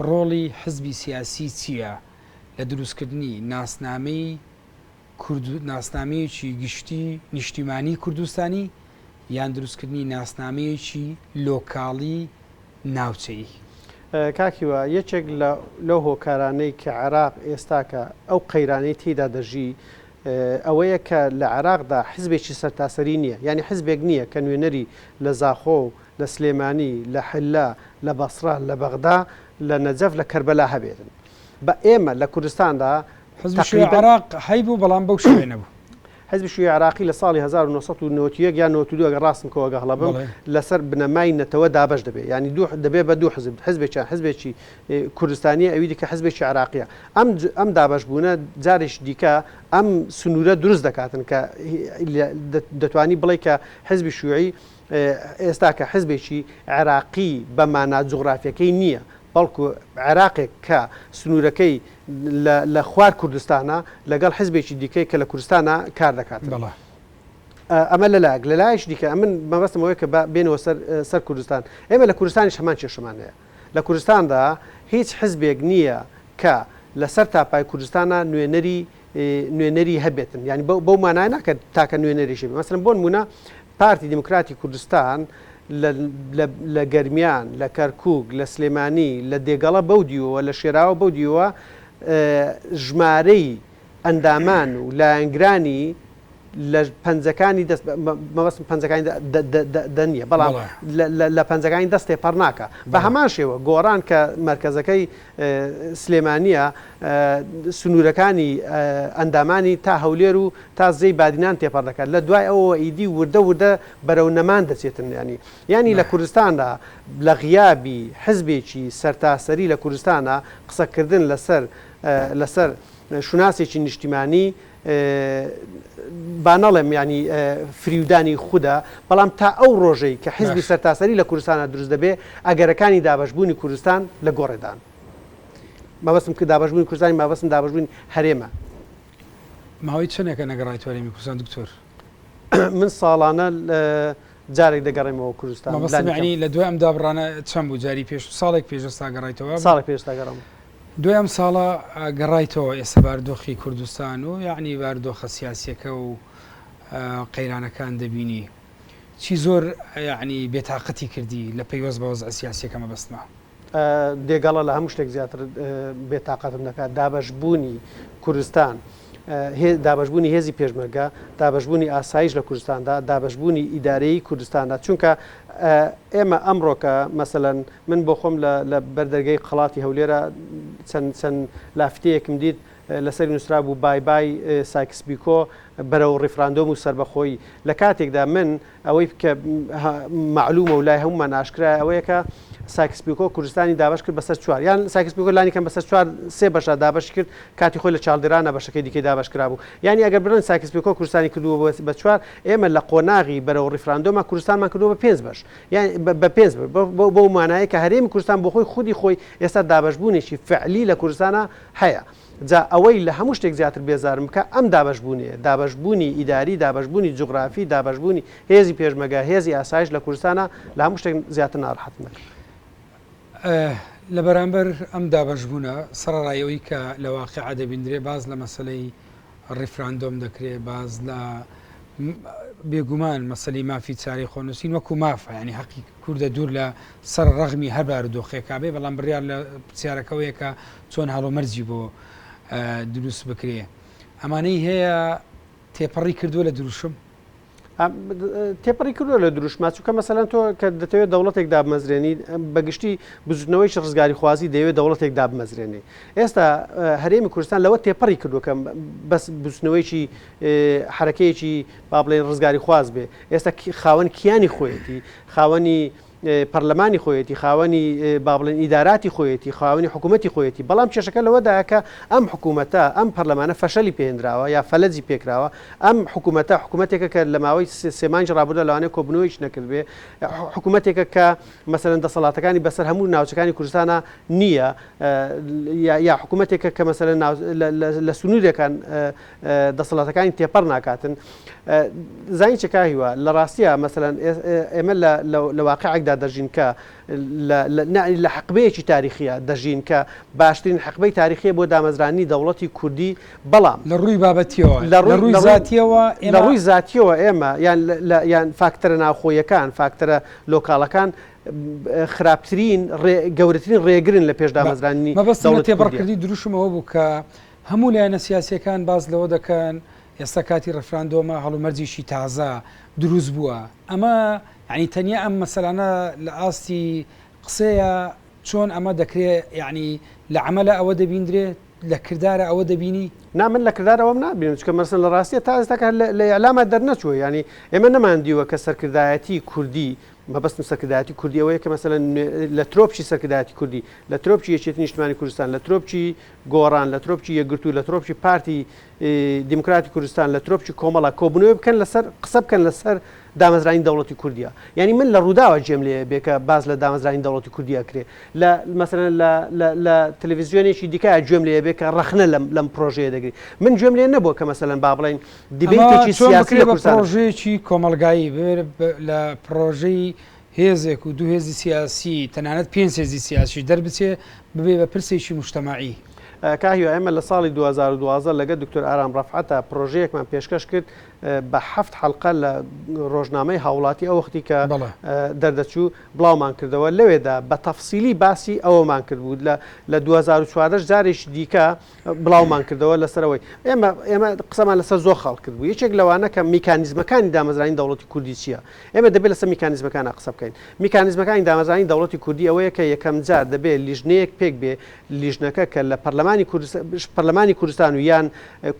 ڕۆڵی حزبی سیاسی چییە لە دروستکردنی ناسنامەیەکی گشتی نیشتیمانی کوردستانی یان دروستکردنی ناسنامەیەکی لۆکاڵی ناوچەیی. کاکیوە یەکێک لەو هۆکارانەی کە عێراق ئێستاکە ئەو قەیرانەی تێدا دەژی ئەوەیە کە لە عێراقدا حزبێکی سەرتاسەری نییە یعنی حزبێک نییە کە نوێنەری لە زاخۆ و لە سلێمانی لە حلا لە بەسرا لە بەغدا لە نەجەف لە کەربەلا هەبێتن بە ئێمە لە کوردستاندا حزب عێراق هەیبوو بەڵام بەو شوێنە نەبوو. حزب شووی عراقی لە ساڵی 1991 یان 92 ئەگەر ڕاستم کەوەگە هەڵەبم لەسەر بنەمای نەتەوە دابش دەبێت ینی دەبێت بە دوو حزب حزبێکیان حزبێکی کوردستانی ئەوی دیکە حزبێکی عراقیە ئەم دابش بوونە جارێک دیکە ئەم سنوورە دروست دەکاتن کە دەتوانی بڵێ کە حزبی شووعی ئێستا کە حزبێکی عراقی بە مانا جوغرافیەکەی نییە بەڵکو عێراقێک کە سنوورەکەی لە خوار کوردستانە لەگەڵ حزبێکی دیکەی کە لە کوردستانە کار دەکات. ئەمە لە لایش دیکە من مەبەستمەوەی کە بێنەوە سەر کوردستان ئێمە لە کوردستانیش هەمان کێشەمانەیە لە کوردستاندا هیچ حزبێک نییە کە لەسەر تاپای کوردستانە نوێنەری هەبێتن ینی بەو مانای ناکرد تاکە نوێنەریشی مەسەن بۆ نمونە پارتی دیموکراتی کوردستان لە گەرمیان لە کەرکووک لە سلێمانی لە دێگەڵە بەو دیوەوە لە شێراوە بەو دیوە ژمارەی ئەندامان و لایەنگرانی لە پەنجەکانی مەبەستم پەنجەکانی دەنیە بەڵام لە پەنجەکانی دەستێ پەڕ ناکە بە هەمان شێوە گۆڕان کە مرکزەکەی سلێمانیە سنوورەکانی ئەندامانی تا هەولێر و تا زەی بادینان تێپەڕ دەکات لە دوای ئەوە ئیدی وردە بەرەو نەمان دەچێتن ینی لە کوردستاندا لە غیابی حزبێکی سەرتاسەری لە کوردستانە قسەکردن لەسەر شوناسێکی نیشتیمانی بانەڵێم ینی فریودانی خوددا بەڵام تا ئەو ڕۆژەی کە حیزبی سەرتاسەری لە کوردستانە دروست دەبێ ئەگەرەکانی دابەشبوونی کوردستان لە گۆڕێدان مەبەستم کە دابەشبوونی کوردستانی مابەستم دابەشبوونی هەرێمە. ماوەی چەندێکە نەگەڕایت هەرێمی کوردستان دکتۆر؟ من ساڵانە جارێک دەگەڕێمەوە کوردستان. مەبەستم لە دوای ئەم دابڕانە چەند بوو جاری پێش ساڵێک پێشستا گەڕایتەوە ساڵێک پێشتا گەڕم دوێم ساڵە گەڕایتەوە ئێستا باردۆخی کوردستان و یعنی باردۆخە سیاسیەکە و قەیرانەکان دەبینی چی زۆر یعنی بێتاقەتی کردی لە پەیوەست بە وەزع سیاسیەکە مەبەستمە دێگەڵە لە هەموو شتێک زیاتر بێتاقەتم دەکات دابەشبوونی کوردستان دابەشبوونی هێزی پێشمەرگە دابەشبوونی ئاسایش لە کوردستاندا دابەشبوونی ئیدارەی کوردستاندا چونکە ئێمە ئەمڕۆکە مەسەلەن من بۆ خۆم لە بەردەرگەی قەڵاتی هەولێرە چەند لافتەیەکم دیت لەسەر نووسرا بوو بای سایکسپیکۆ بەرەو ڕیفراندۆم و سربەخۆیی لە کاتێکدا من ئەوەی کە معلومە و لای هەمومان ئاشکرا ئەوەیە کە ساکسپیکۆ کوردستانی دابش کرد بەسەر چوار یان ساکسپیکۆ لانی کەم بەسەر چوار سێ بەشە دابش کرد کاتی خۆی لە چاڵدێرانە بەشەکەی دیکەی دابش کرابوو یعنی ئەگەر برن ساکسپیکۆ کوردستانی کردووە بە چوار ئێمە لە قۆناغی بەرەو ڕیفراندۆمە کوردستانمان کردووە بە 5 بەش یان بە 5 بۆ مانایە کە هەرێمی کوردستان بۆ خۆی خودی ئێستا دابشبوونێکی فعلی لە کوردستانە هەیە جا ئەوەی لە هەموو شتێک زیاتر بێزارم کە ئەم دابشبوونیە دابشبوونی ئیداری دابشبوونی جوغرافی دابشبوونی هێزی پێشمەرگە هێزی ئاسایش لە کوردستانە لە هەموو شتێک زیاتر ناڕەحەتمە لە بەرامبەر ئەم دابشبوونە سەرڕایەوەی کە لە واقعە دەبیندرێ باز لە مەسلەی ڕیفراندۆم دەکرێت باز لە بێگومان مەسەلی مافی چاری خۆنووسین وەکو مافە ینی حەقی کووردە دوور لە سەر ڕەغمی هەربار دۆخێکا بێ بەڵام بڕیار لە پرسیارەکەوەیەکە چۆن هەڵۆمەرجی بۆ دروست بکرێ ئەمانەی هەیە تێپەڕی کردووە لە دروشم تێپەڕی کردووە لە دروشما چووکە مەسەلەن تۆ کە دەتەوێت دەوڵەتێک دابمەزرێنی بەگشتی بزوتنەوەی ڕزگاری خوازی دەوێت دەوڵەتێک دابمەزرێنێ ئێستا هەرێمی کوردستان لەوە تێپەڕی کردووکە بەس بزوتنەوەیکی حرەکەیەکی با بڵێن ڕزگاری خواز بێ ئێستا خاوەن کیانی خۆیەتی خاوەنی پەرلەمانی خۆیەتی خاوەنی با بڵێن ئیداراتی خۆیەتی خاوەنی حکوومەتی خۆیەتی بەڵام کێشەکە لەوەدایە ئەم حکوومەتە ئەم پەرلەمانە فەشەلی پێهێنراوە یا فەلەجی پێکراوە ئەم حکوومەتە حکوومەتێکە کە لە ماوەی سێمانج ڕابردە لەوانەیە کۆبنەوەیش نەکرد بێ حکوومەتێکە کە مەسەرەن دەسەڵاتەکانی بەسەر هەموو ناوچەکانی کوردستانە نییە یا حکوومەتێکە کە مەسەرەن لە سنوورێکان دەسەڵاتەکانی تێپەڕ ناکاتن زانی چێکا هیوە لە ڕاستیە مەسەرەن ئێمە لە واقعێکدا دەژین کە لە حقبەیەکی تاریخیە دەژین کە باشترین حقبەی تاریخیە بۆ دامەزرانی دەوڵەتی کوردی بەڵام لە ڕووی بابەتیەوە لە ڕووی زاتیەوە ئێمە یان فاکتەرە ناوخۆیەکان فاکتەرە لۆکاڵەکان خراپترین گەورەترین ڕێگرن لە پێش دامەزرانی مەبەستە تێپەڕکردی دروشمەوە بوو کە هەموو لایەنە سیاسیەکان باز لەوە دەکەن ئێستا کاتی ڕەفراندۆمە هەڵومەرجێکی تازە دروست بووە ئەمە ینی تەنیا ئەم مەسەلانە لە ئاستی قسەیە چۆن ئەمە دەکرێت یعنی لە عملە ئەوە دەبیندرێت لە کردارە ئەوە دەبینی من لە کردارەوەم نبینم چکە مەسەن لە ڕاستیە تا ئێستاکە لە ئەعلامە دەرنەچووە ینی ئێمە نەماندیوە کە سەرکردایەتی کوردی مەبەستم سەرکردایەتی کوردی ئەوەیە کە مەسەلەن لە ترۆپچی سەرکردایەتی کوردی لە ترۆپچی یەکێتی نیشتمانی کوردستان لە ترۆپچی گۆڕان لە ترۆپچی یەکگرتوو لە ترۆپچی پارتی دیموکراتی کوردستان لە ترۆپچی کۆمەڵە کۆبنەوەی بکەن لەسەر قسە بکەن لەسەر دامەزرانی دەوڵەتی کوردیە ینی من لە ڕووداوە جێم لێ بێکە باز لە دامەزرانی دەوڵەتی کوردیا کرێ مەسەلەن لە تەلەڤیزیۆنێکی دیکە گوێم لێ بێکە ڕەخنە لەم پرۆژەیە دەگری من گوێم لێ نەبووە کە مەسەلەن با بڵێن دیبێتێکی سیاسی لە پرۆژەیەکی کۆمەلگایی لە پرۆژەی هێزێک و دوو هێزی سیاسی تەنانەت 5 هێزی سیاسی دەربچێ ببێ بە پرسێکی مجتەماعی کاهیوە ئێمە لە ساڵی 2012 لەگە دکتۆر ئارام ڕەفعەتە پرۆژەیەکمان پێشکەش کرد بە 7 حەڵقە لە ڕۆژنامەی هاوڵاتی ئەو وەختی کە دەردەچوو بڵاومان کردەوە لەوێدا بە تەفسیلی باسی ئەوەمان کرد بود لە 2014 جارێکی دیکە بڵاومان کردەوە لەسەرەوەی ئێمە قسەمان لەسەر زۆر خاڵ کرد بوو یەکێک لەوانە کە میکانیزمەکانی دامەزرانی دەوڵەتی کوردی چییە ئێمە دەبێت لەسەر میکانیزمەکان قسە بکەین میکانیزمەکانی دامەزرانی دەوڵەتی کوردی ئەوەیە کە یەکەم جار دەبێت لیژنەیەک پێک بێ لیژنەکە کە لە پەرلەمانی کوردستان و یان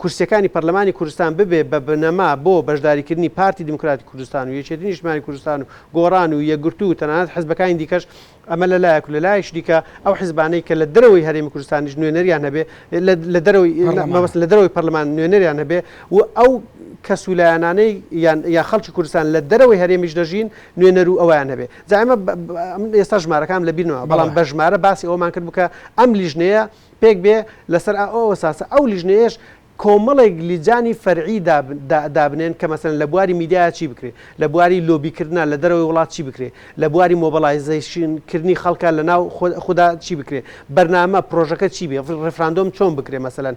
کورسیەکانی پەرلەمانی کوردستان ببێ بە بنەما بۆ بەشداریکردنی پارتی دیموکراتی کوردستان و یەکێتی نیشتمانی کوردستان و گۆڕان و یەکگرتوو و تەنانەت حیزبەکانی دیکەش ئەمە لەلایەک لە لایەش دیکە ئەو حیزبانەی کە لە دەرەوەی هەرێمی کوردستانیش نوێنەریان هەبێ لە دەرەوەی پەرلەمان نوێنەریان هەبێ و ئەو کەسولایانانەی یا خەڵکی کوردستان لە دەرەوەی هەرێمیش دەژین نوێنەر و ئەویان هەبێ زعمە ئێستا ژمارەکان لە بیرنەوە بەڵام بە ژمارە باسی ئەومان کرد بکە ئەم لیژنەیە پێک بێ لەسەر ئەو ساسە ئەو لیژنەیەش کۆمەڵێک لیجانی فەرعی دابنێن کە مەسەن لە بواری میدیاە چی بکرێ لە بواری لۆبیکردنا لە دەرەوەی وڵات چی بکرێ لە بواری مۆبەلایزیشنکردنی خەڵکە لە ناو خوددا چی بکرێ بەرنامە پرۆژەکە چی بێ ڕێفراندۆم چۆن بکرێ مەسەلەن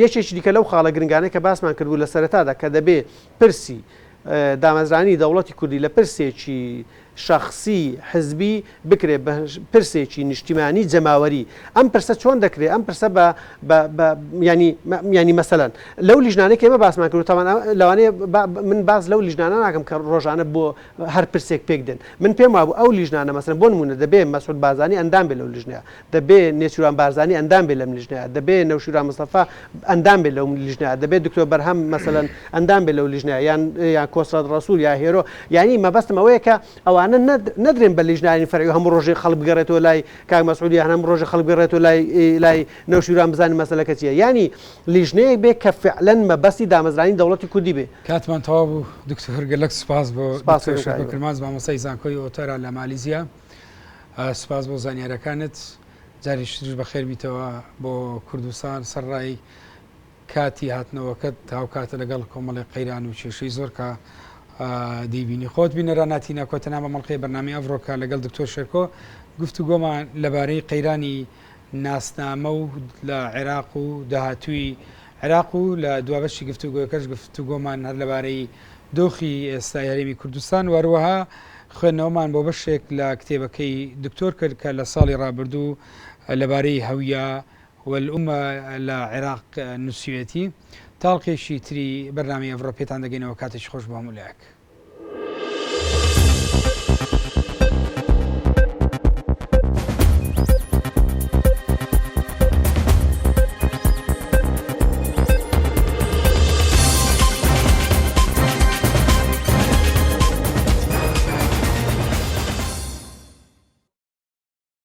یەکێکی دیکە لەو خاڵە گرنگانەی کە باسمان کردبوو لە سەرەتادا کە دەبێ پرسی دامەزرانی دەوڵەتی کوردی لە پرسێکی شخصی حزبی بکرێ بە پرسێکی نیشتیمانی جەماوەری ئەم پرسە چۆن دەکرێت ئەم پرسە ینی مەسەلەن لەو لیژنانەی ئێمە باسمان کرد تاوان لەوانەیە من باز لەو لیژنانە ناکەم کە ڕۆژانە بۆ هەر پرسێک پێک دێن من پێم وابوو ئەو لیژنانە مەسەن بۆ نمونە دەبێ مەسعود بازانی ئەندام بێ لەو لیژنەیە دەبێ نێچوران بارزانی ئەندام بێ لەم لیژنەیە دەبێ نەوشیران مستەفا ئەندام بێ لەو لیژنەیە دەبێت دکتۆر بەرهەم مەسەلەن ئەندام بێ لەو لیژنەیە یان کۆسرات ڕەسوول یا هێرۆ یانی مەبەستم ئەوەیە کە ئەوانە نەدرێن بە لیژنانی فەرعی هەموو ڕۆژێ خەڵک بگەڕێتەوە لای کاک مەسعودی هەموو ڕۆژێ خەڵک بگەڕێتەوە لای نەوشیران بزانین مەسەلەکە چییە ینی لیژنەیەک بێ کە فعلەن مەبەستی دامەزرانی دەوڵەتی کوردی بێ کاتمان تەواو بوو دکتۆر گەلەک سوپاس بۆ کرماز مامۆستای زانکۆی ئۆتۆرا لە مالیزیا سوپاس بۆ زانیارەکانت جاریش بەخێر بیتەوە بۆ کوردستان سەرڕای کاتی هاتنەوەکەت هاوکاتە لەگەڵ کۆمەڵی قەیران و کێشەی زۆر کە دەیبینی خۆت بینەراناتی ناکۆتەنا بە مەڵقەی بەرنامەی ئەڤڕۆکە لەگەڵ دکتۆر شێرکۆ گفتوگۆمان لەبارەی قەیرانی ناسنامە و لە عێراق و داهاتووی عێراق و لە دوابەشی گفتوگۆکەش گفتوگۆمان هەر لەبارەی دۆخی ئێستا هەرێمی کوردستان وەروەها خوێندنەوەمان بۆ بەشێک لە کتێبەکەی دکتۆر کرد کە لە ساڵی ڕابردوو لەبارەی هەویە والئومە لە عێراق نووسوێتی تاڵقێکی تری بەرنامەی ئەڤڕۆ پێتان دەگەینەوە کاتێکی خۆش بۆ هەموو لایەک.